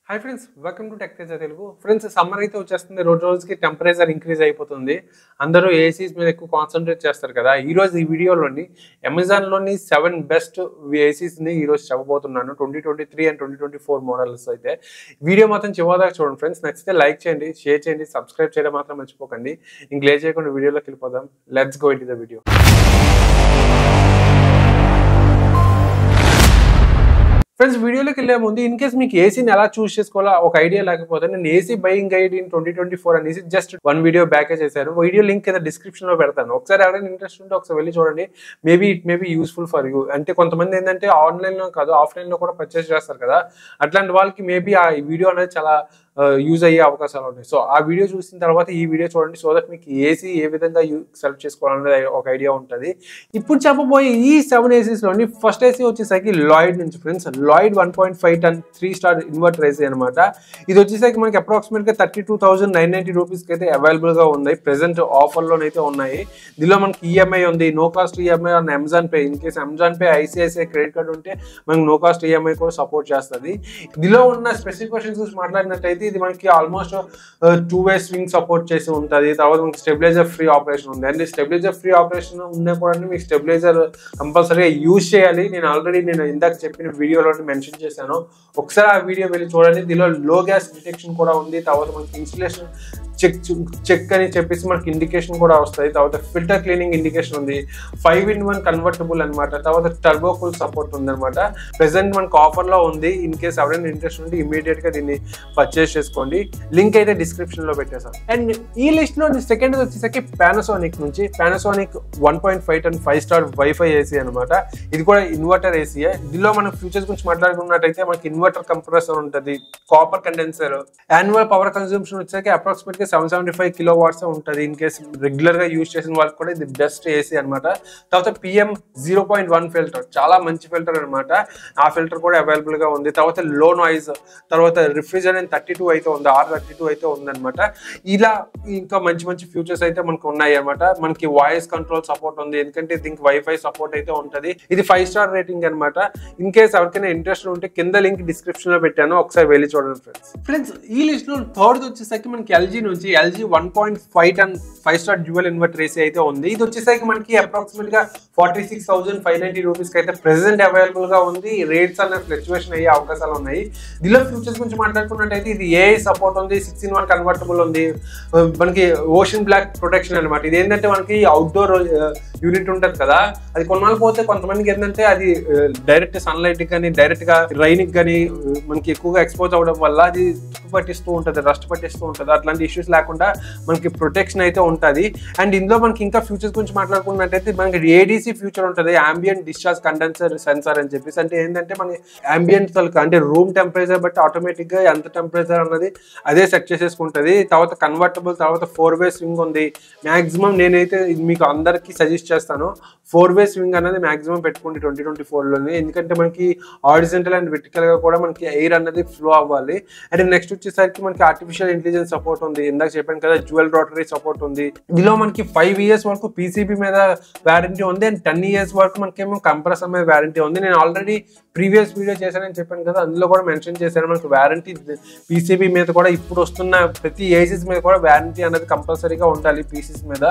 Hi friends, welcome to Tech Teja Telugu. Friends, summer అయితే వచ్చేస్తుంది, రోజుకి టెంపరేచర్ ఇంక్రీజ్ అయిపోతుంది. అందరూ ఏసీస్ మీద ఎక్కువ కాన్సంట్రేట్ చేస్తారు కదా. ఈ రోజు ఈ వీడియోలోని అమెజాన్ లోని 7 బెస్ట్ ఏసీస్ ని ఈ రోజు చెప్పబోతున్నాను. 2023 అండ్ 2024 మోడల్స్ అయితే వీడియో మాత్రం చివరిదాకా చూడండి ఫ్రెండ్స్. నచ్చితే లైక్ చేయండి, షేర్ చేయండి, సబ్స్క్రైబ్ చేయడం మాత్రం మర్చిపోకండి. ఇంక లేట్ చేయకుండా వీడియోలోకి వెళ్ళిపోదాం. Let's go into the video. Friends, వీడియోలోకి వెళ్ళే ముందు ఇన్ కేస్ మీకు ఏసీని ఎలా చూస్ చేసుకోవాలో ఒక ఐడియా లేకపోతే నేను ఏసీ బయింగ్ గైడ్ ఇన్ 2024 అనేసి జస్ట్ వన్ వీడియో బ్యాకే చేశాను. వీడియో లింక్ కింద డిస్క్రిప్షన్ లో పెడతాను. ఒకసారి ఎవరైనా ఇంట్రెస్ట్ ఉంటే ఒకసారి వెళ్ళి చూడండి. It may be useful for you. అంటే కొంతమంది ఏంటంటే ఆన్లైన్ లో కాదు ఆఫ్లైన్ లో కూడా పర్చేస్ చేస్తారు కదా. అట్లాంటి వాళ్ళకి మేబీ ఆ వీడియో అనేది చాలా యూజ్ అయ్యే అవకాశాలు ఉన్నాయి. సో ఆ వీడియో చూసిన తర్వాత ఈ వీడియో చూడండి. సో దట్ మీకు ఏసీ ఏ విధంగా సెలెక్ట్ చేసుకోవాలనేది ఒక ఐడియా ఉంటుంది. ఇప్పుడు చెప్పబోయే ఈ 7 ఏసీస్ లోని ఫస్ట్ ఏసీ వచ్చేసరికి లాయిడ్ నుంచి ఫ్రెండ్స్. లాయిడ్ 1.5 టన్ 3 స్టార్ ఇన్వర్టర్ ఏసీ అనమాట. ఇది వచ్చేసరికి మనకి అప్రాక్సిమేట్ గా 32,990 రూపీస్ కి అయితే అవైలబుల్ గా ఉన్నాయి. ప్రెసెంట్ ఆఫర్ లోనైతే ఉన్నాయి. దీనిలో మనకి ఈఎంఐ ఉంది, no cost EMI on Amazon pay. In case Amazon pay ICICI credit card ఉంటే మనకి నో కాస్ట్ ఈఎంఐ కూడా సపోర్ట్ చేస్తుంది. దీనిలో ఉన్న స్పెసిఫికేషన్స్ గురించి మాట్లాడినట్టయితే ఇది మనకి ఆల్మోస్ట్ 2-వే స్వింగ్ సపోర్ట్ చేసి ఉంటుంది. తర్వాత మనకి స్టెబిలైజర్ ఫ్రీ ఆపరేషన్ ఉంది. అండ్ స్టెబిలైజర్ ఫ్రీ ఆపరేషన్ ఉన్నా కూడా మీకు స్టెబిలైజర్ కంపల్సరీగా యూజ్ చేయాలి. నేను ఇందాక చెప్పిన వీడియోలో మెన్షన్ చేశాను. ఒకసారి ఆ వీడియో వెళ్ళి చూడండి. దీనిలో లో గ్యాస్ డిటెక్షన్ కూడా ఉంది. తర్వాత మనకి ఇన్స్టలేషన్ చెక్ అని చెప్పేసి మనకి ఇండికేషన్ కూడా వస్తాయి. తర్వాత ఫిల్టర్ క్లీనింగ్ ఇండికేషన్ ఉంది. 5-in-1 కన్వర్టబుల్ అనమాట. తర్వాత టర్బో కూల్ సపోర్ట్ ఉంది అనమాట. ప్రెసెంట్ మనకు ఆఫర్ లో ఉంది. ఇన్ కేసు ఎవరైనా ఇంట్రెస్ట్ ఉంటే ఇమీడియట్ గా దీన్ని పర్చేస్ చేసుకోండి. లింక్ అయితే డిస్క్రిప్షన్ లో పెట్టేసాం. అండ్ ఈ లిస్ట్ లో సెకండ్ వచ్చేసరికి పానాసోనిక్ నుంచి. పానాసోనిక్ 1.5 టన్ 5 స్టార్ వైఫై ఏసీ అనమాట. ఇది కూడా ఇన్వర్టర్ ఏసీయే. దీనిలో మనం ఫ్యూచర్స్ గురించి మాట్లాడుకున్నట్టయితే మనకి ఇన్వర్టర్ కంప్రెసర్ ఉంటుంది, copper condenser. Annual power consumption వచ్చేసరికి అప్రాక్సిమేట్ 775 కిలోవాట్స్ ఉంటుంది. ఇన్ కేసు రెగ్యులర్ గా యూజ్ చేసిన వాళ్ళకి కూడా ఇది బెస్ట్ ఏసీ అనమాట. తర్వాత PM 0.1 ఫిల్టర్, చాలా మంచి ఫిల్టర్ అనమాట. ఆ ఫిల్టర్ కూడా అవైలబుల్ గా ఉంది. తర్వాత లో నాయిస్, తర్వాత రిఫ్రిజరెంట్ 32 అయితే ఉంది, R32 అయితే ఉందన్నమాట. ఇలా ఇంకా మంచి మంచి ఫ్యూచర్స్ అయితే మనకు ఉన్నాయి అనమాట. మనకి వాయిస్ కంట్రోల్ సపోర్ట్ ఉంది, ఎందుకంటే దీనికి వైఫై సపోర్ట్ అయితే ఉంటుంది. ఇది 5 స్టార్ రేటింగ్ అనమాట. ఇన్ కేసు ఎవరికైనా ఇంట్రెస్ట్ ఉంటే కింద లింక్ డిస్క్రిప్షన్ లో పెట్టాను, ఒకసారి వెళ్ళి చూడండి ఫ్రెండ్స్. ఈ లిస్ట్ లో థర్డ్ వచ్చేసరికి మనకి LG నుంచి LG 1.5 టన్ 5 స్టార్ డ్యూయల్ ఇన్వర్టర్ ఏసీ అయితే ఉంది. ఇది వచ్చేసరికి మనకి అప్రాక్సిమేట్ గా 46,590 రూపీస్ కి అయితే ప్రెసెంట్ అవైలబుల్ గా ఉంది. రేట్స్ అనేది ఫ్లక్చువేషన్ అయ్యే అవకాశాలు ఉన్నాయి. దీనిలో ఫ్యూచర్స్ గురించి మాట్లాడుకున్నట్టయితే ఇది AI సపోర్ట్ ఉంది, 6-in-1 కన్వర్టబుల్ ఉంది, మనకి ఓషన్ బ్లాక్ ప్రొటెక్షన్ అనమాట. ఇది ఏంటంటే మనకి అవుట్డోర్ యూనిట్ ఉంటుంది కదా, అది కొన్నాళ్ళు పోతే కొంతమందికి ఏంటంటే అది డైరెక్ట్ సన్లైట్ కానీ డైరెక్ట్ గా రైన్ కానీ మనకి ఎక్కువగా ఎక్స్పోజ్ అవడం వల్ల అది పట్టిస్తూ ఉంటుంది, రస్ట్ పట్టిస్తూ ఉంటుంది. అట్లాంటి ఇష్యూస్ లేకుండా మనకి ప్రొటెక్షన్ అయితే ఉంటుంది. అండ్ ఇందులో మనకి ఇంకా ఫ్యూచర్స్ గురించి మాట్లాడుకున్నట్టయితే మనకి ADC ఫ్యూచర్ ఉంటుంది, అంబియంట్ డిశ్చార్జ్ కండెన్సర్ సెన్సార్ అని చెప్పేసి. అంటే ఏంటంటే మన అంబియంట్ అంటే రూమ్ టెంపరేచర్ బట్టి ఆటోమేటిక్ గా ఎంత టెంపరేచర్ అన్నది అదే సెట్ చేసేసుకుంటుంది. తర్వాత కన్వర్టబుల్, తర్వాత 4-వే స్వింగ్ ఉంది. మాక్సిమం నేనైతే మీకు అందరికి సజెస్ట్ చేస్తాను 4-వే స్వింగ్ అనేది మాక్సిమం పెట్టుకోండి 2024లోనే. ఎందుకంటే మనకి హారిజాంటల్ అండ్ వెర్టికల్ గా కూడా మనకి ఎయిర్ అన్నది ఫ్లో అవ్వాలి. అండ్ నెక్స్ట్ వచ్చేసరికి మనకి ఆర్టిఫిషియల్ ఇంటెలిజెన్స్ సపోర్ట్ ఉంది. ఇందాక చెప్పాను కదా, డ్యూయల్ రోటరీ సపోర్ట్ ఉంది. దీనిలో మనకి 5 ఇయర్స్ వరకు PCB మీద వారంటీ ఉంది. అండ్ 10 ఇయర్స్ వరకు మనకేమో కంప్రెసర్ మీద వారంటీ ఉంది. నేను ఆల్రెడీ ప్రీవియస్ వీడియో చేశానని చెప్పాను కదా, అందులో కూడా మెన్షన్ చేశాను. మనకి వారంటీ PCB మీద కూడా ఇప్పుడు వస్తున్న ప్రతి ఏసీస్ మీద కూడా వారంటీ అనేది కంపల్సరీగా ఉండాలి PCs మీద.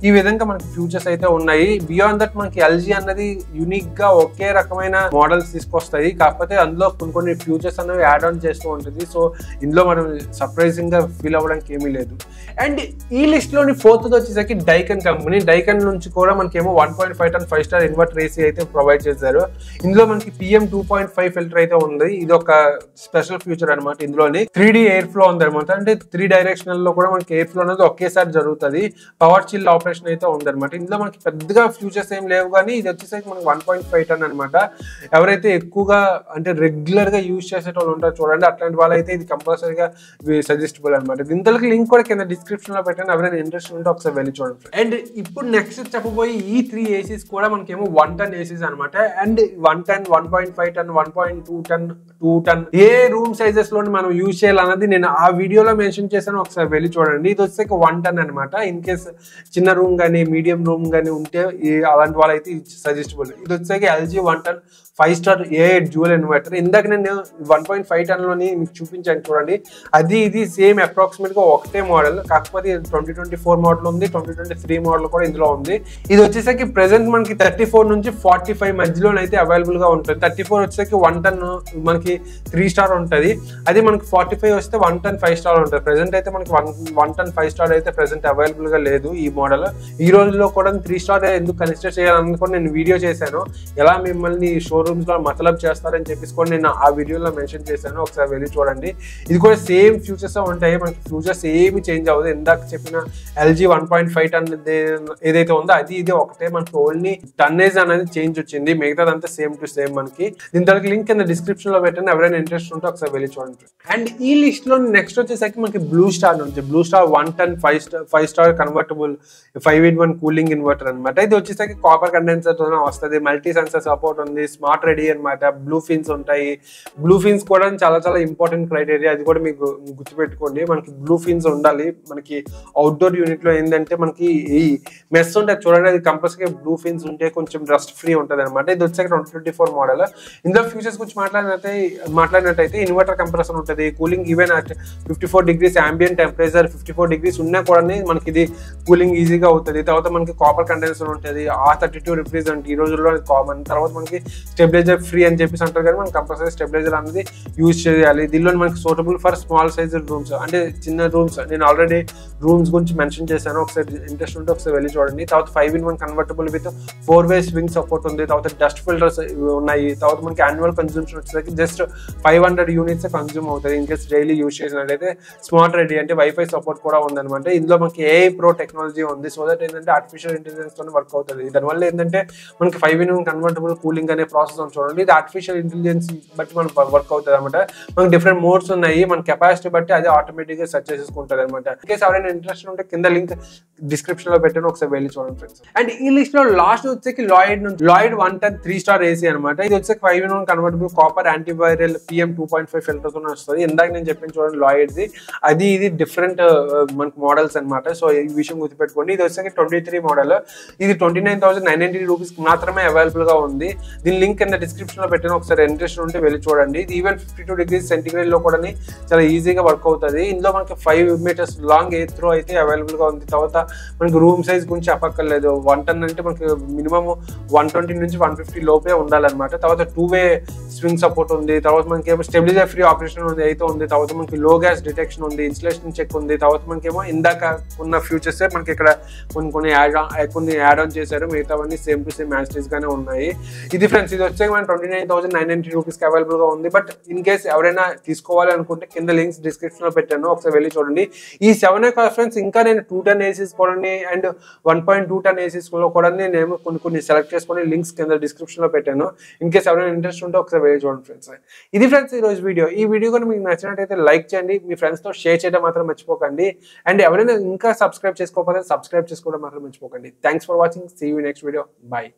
ఈ విధంగా మనకి ఫ్యూచర్స్ అయితే ఉన్నాయి. బియాండ్ దట్ మనకి LG అన్నది యూనిక్ గా ఒకే రకమైన మోడల్స్ తీసుకొస్తాయి. కాకపోతే అందులో కొన్ని ఫ్యూచర్స్ అనేవి యాడ్ ఆన్ చేస్తూ ఉంటుంది. సో ఇందులో మనం సర్ప్రైజింగ్ గా ఫీల్ అవ్వడానికి ఏమీ లేదు. అండ్ ఈ లిస్ట్ లోని ఫోర్త్ వచ్చేసరికి డైకన్ కంపెనీ. డైకన్ నుంచి కూడా మనకేమో 1.5 టన్ 5 స్టార్ ఇన్వర్టర్ ఏసీ అయితే ప్రొవైడ్ చేశారు. ఇందులో మనకి PM 2.5 ఫిల్టర్ అయితే ఉంది. ఇది ఒక స్పెషల్ ఫ్యూచర్ అనమాట. ఇందులోని 3D ఎయిర్ ఫ్లో ఉంది అనమాట. అంటే 3 డైరెక్షనల్ లో కూడా మనకి ఎయిర్ ఫ్లో అనేది ఒకేసారి జరుగుతుంది. పవర్ చిల్ ఆపరేషన్ అయితే ఉందన్నమాట. ఇందులో మనకి పెద్దగా ఫ్యూచర్స్ ఏం లేవు, కానీ ఇది వచ్చేసరికి మనకి 1.5 టన్ అనమాట. ఎవరైతే ఎక్కువగా అంటే రెగ్యులర్ గా యూజ్ చేసేటోళ్ళు ఉంటారు చూడండి, అట్లాంటి వాళ్ళైతే ఇది కంపల్సరీగా సజెస్టబుల్ అనమాట. దీంట్లోకి లింక్ కూడా కింద డిస్క్రిప్షన్ లో పెట్టాను, ఎవరైనా ఇంట్రెస్ట్ ఉంటే ఒకసారి వెళ్ళి చూడండి. అండ్ ఇప్పుడు నెక్స్ట్ చెప్పబోయి ఈ 3 ఏసీస్ కూడా మనకేమో 1 టన్ ఏసీస్ అనమాట. అండ్ 1 టన్, 1.5 టన్, 1.2 టన్, 2 టన్ ఏ రూమ్ సైజెస్ లో మనం యూజ్ చేయాలన్నది నేను ఆ వీడియోలో మెన్షన్ చేశాను, ఒకసారి వెళ్ళి చూడండి. ఇది వచ్చేసి 1 టన్ అనమాట. ఇన్ కేస్ చిన్న రూమ్ కానీ మీడియం రూమ్ కానీ ఉంటే అలాంటి వాళ్ళైతే సజెస్టబుల్. ఇది వచ్చేసి LG 1 టన్ 5 స్టార్ A8 డ్యూయల్ ఇన్వర్టర్. ఇందాక నేను 1.5 టన్లోని మీకు చూపించాను చూడండి, అది ఇది సేమ్ అప్రాక్సిమేట్గా ఒకటే మోడల్, కాకపోతే 2024 మోడల్ ఉంది, 2023 మోడల్ కూడా ఇందులో ఉంది. ఇది వచ్చేసరికి ప్రెసెంట్ మనకి 34 నుంచి 45 మధ్యలోనైతే అవైలబుల్గా ఉంటుంది. 34 వచ్చేసరికి 1 టన్ మనకి 3 స్టార్ ఉంటుంది, అది మనకి 45 వస్తే 1 టన్ 5 స్టార్ ఉంటుంది. ప్రెసెంట్ అయితే మనకి 1 టన్ 5 స్టార్ అయితే ప్రెసెంట్ అవైలబుల్గా లేదు ఈ మోడల్. ఈ రోజుల్లో కూడా 3 స్టార్ ఎందుకు కన్సిడర్ చేయాలనుకుని నేను వీడియో చేశాను, ఎలా మిమ్మల్ని షోరూమ్స్లో మతలబ్ చేస్తారని చెప్పేసి కూడా నేను ఆ వీడియోలో మెన్షన్ చేశాను, ఒకసారి వెళ్ళి చూడండి. ఇది కూడా సేమ్ ఫ్యూచర్స్ ఉంటాయి, మనకి ఫ్యూచర్స్ ఏమి చేంజ్ అవ్వదు. ఇందాక చెప్పిన LG 1.5 టన్ ఏదైతే ఉందో అది ఇది ఒకటే, మనకి ఓన్లీ టన్నేజ్ అనేది చేంజ్ వచ్చింది, మిగతాదంతా సేమ్ టు సేమ్. మనకి దీని దానికి లింక్ కింద డిస్క్రిప్షన్ లో పెట్టండి, ఎవరైనా ఇంట్రెస్ట్ ఉంటే ఒకసారి వెళ్ళి చూడండి. అండ్ ఈ లిస్ట్ లో నెక్స్ట్ వచ్చేసరికి మనకి బ్లూ స్టార్ నుంచి, బ్లూ స్టార్ 1 టన్ 5 star convertible 5-in-1 cooling inverter అనమాట. ఇది వచ్చేసరికి కాపర్ కండెన్సర్ తో వస్తుంది, మల్టీ సెన్సర్ సపోర్ట్ ఉంది, స్మార్ట్ రెడీ అనమాట, బ్లూ ఫిన్స్ ఉంటాయి. బ్లూ ఫిన్స్ కూడా చాలా చాలా ఇంపార్టెంట్ క్రైటీరియా, అది కూడా మీకు గుర్తుపెట్టుకోండి. మనకి బ్లూ ఫిన్స్ ఉండాలి. మనకి అవుట్డోర్ యూనిట్ లో ఏంటంటే మనకి ఈ మెస్ ఉంటుంది చూడండి, అది కంపల్సరీ బ్లూ ఫిన్స్ ఉంటే కొంచెం రస్ట్ ఫ్రీ ఉంటుంది అనమాట. ఇది వచ్చాక 2024 మోడల్. ఇందులో ఫ్యూచర్స్ గురించి మాట్లాడినట్టయితే ఇన్వర్టర్ కంప్రెసర్ ఉంటుంది, cooling even at 54 degrees ambient temperature 54 degrees ఉన్నా కూడా మనకి ఇది కూలింగ్ ఈజీగా అవుతుంది. తర్వాత మనకి కాపర్ కండెన్సర్ ఉంటుంది, R32 రిప్రజెంట్ ఈ రోజుల్లో కామన్. తర్వాత మనకి స్టెబిలైజర్ ఫ్రీ అని చెప్పేసి అంటారు, కానీ మనం కంపల్సరీ స్టెబిలైజర్ అనేది యూజ్ చేయాలి. దీనిలో మనకి suitable for small size rooms, అంటే చిన్న రూమ్స్. నేను ఆల్రెడీ రూమ్స్ గురించి మెన్షన్ చేశాను, ఒకసారి ఇంట్రెస్ట్ ఉంటే ఒకసారి వెళ్ళి చూడండి. తర్వాత 5-in-1 convertible with 4-way swing support ఉంది. తర్వాత డస్ట్ ఫిల్టర్స్ ఉన్నాయి. తర్వాత మనకి యాన్యువల్ కన్సూమ్షన్ వచ్చేసరికి జస్ట్ 500 యూనిట్స్ కన్స్యూమ్ అవుతుంది ఇన్ కేస్ డైలీ యూజ్ చేసినట్లయితే. స్మార్ట్ రెడీ అంటే వైఫై సపోర్ట్ కూడా ఉందన్నమాట. ఇందులో మనకి AI Pro టెక్నాలజీ ఉంది, సో దట్ ఏంటంటే ఆర్టిఫిషియల్ ఇంటెలిజెన్స్ తో వర్క్ అవుతుంది. దానివల్ల ఏంటంటే మనకి 5-in-1 కన్వర్టబుల్ కూలింగ్ అనే ప్రాసెస్ ఉంది చూడండి, ఇది ఆర్టిఫిషియల్ ఇంటెలిజెన్స్ బట్టి మనకు వర్క్ అవుతుంది అనమాట. మనకి డిఫరెంట్ మోడ్స్ ఉన్నాయి, మన కెపాసిటీ బట్టి అది ఆటోమేటిక్ గా సెట్ చేసేసుకుంటుంది అనమాట. ఇన్కేస్ ఎవరైనా ఇంట్రెస్ట్ ఉంటే కింద లింక్ డిస్క్రిప్షన్ లో పెట్టాను, ఒకసారి వెళ్ళి చూడండి ఫ్రెండ్స్. అండ్ ఈ లిస్ట్ లో లాస్ట్ వచ్చేసి లాయిడ్ 1 టన్ 3 స్టార్ AC అనమాట. ఇది వచ్చేసి 5-in-1 convertible copper antiviral PM 2.5 filter తో వస్తుంది. ఇందాక నేను చెప్పిన చూడండి లాయిడ్ ది, అది ఇది డిఫరెంట్ మనకి మోడల్స్ అనమాట. సో ఈ విషయం గుర్తుపెట్టుకోండి. ఇది వచ్చేసి 23 మోడల్, ఇది 29,990 రూపీస్ మాత్రమే అవైలబుల్ గా ఉంది. దీని లింక్ కింద డిస్క్రిప్షన్ లో పెట్టాను, ఒకసారి ఇంట్రెస్ట్ ఉంటే వెళ్ళి చూడండి. ఇది ఈవెన్ 52 degrees సెంటిగ్రేడ్ లో కూడా చాలా ఈజీగా వర్క్ అవుతుంది. ఇందులో మనకి 5 meters లాంగ్ ఎయిర్ త్రో అయితే అవైలబుల్ గా ఉంది. తర్వాత మనకి రూమ్ సైజ్ గురించి చెప్పక్కర్లేదు, 1 టన్ అంటే మనకి మినిమం 120 నుంచి 150 లోపే ఉండాలన్నమాట. తర్వాత 2-way స్వింగ్ సపోర్ట్ ఉంది. తర్వాత మనకి ఏమో స్టెబిలైజర్ ఫ్రీ ఆపరేషన్ అయితే ఉంది. తర్వాత మనకి లో గ్యాస్ డిటెక్షన్ ఉంది, ఇన్సులేషన్ చెక్ ఉంది. తర్వాత మనకేమో ఇందాక ఉన్న ఫ్యూచర్స్ మనకి ఇక్కడ కొన్ని యాడ్ ఆన్ చేశారు, మిగతావన్నీ సేమ్ టు సేమ్ యాజ్ గానే ఉన్నాయి. ఇది ఫ్రెండ్స్, ఇది వచ్చే మన 29,990 రూపీస్ కి అవైలబుల్ గా ఉంది. బట్ ఇన్ కేస్ ఎవరైనా తీసుకోవాలి అనుకుంటే కింద లింక్స్ డిస్క్రిప్షన్ లో పెట్టాను, ఒకసారి వెళ్ళి చూడండి. ఈ 7 కాదు ఫ్రెండ్స్, ఇంకా నేను 2 టన్ ACs కూడా అండ్ 1.2 టన్ ACs లో కూడా నేను కొన్ని సెలెక్ట్ చేసుకొని లింక్స్ కింద డిస్క్రిప్షన్ లో పెట్టాను. ఇన్ కేస్ ఎవరైనా ఇంట్రెస్ట్ ఉంటే ఒకసారి వెళ్ళి చూడండి ఫ్రెండ్స్. ఇది ఫ్రెండ్స్ ఈ రోజు వీడియో. ఈ వీడియో కూడా మీకు నచ్చినట్టయితే లైక్ చేయండి, మీ ఫ్రెండ్స్ తో షేర్ చేయడం మాత్రం మర్చిపోకండి. అండ్ ఎవరైనా ఇంకా సబ్స్క్రైబ్ చేసుకోకపోతే సబ్స్క్రైబ్ చేసుకోవడం మాత్రం మర్చిపోకండి. Thanks for watching, see you next video, bye.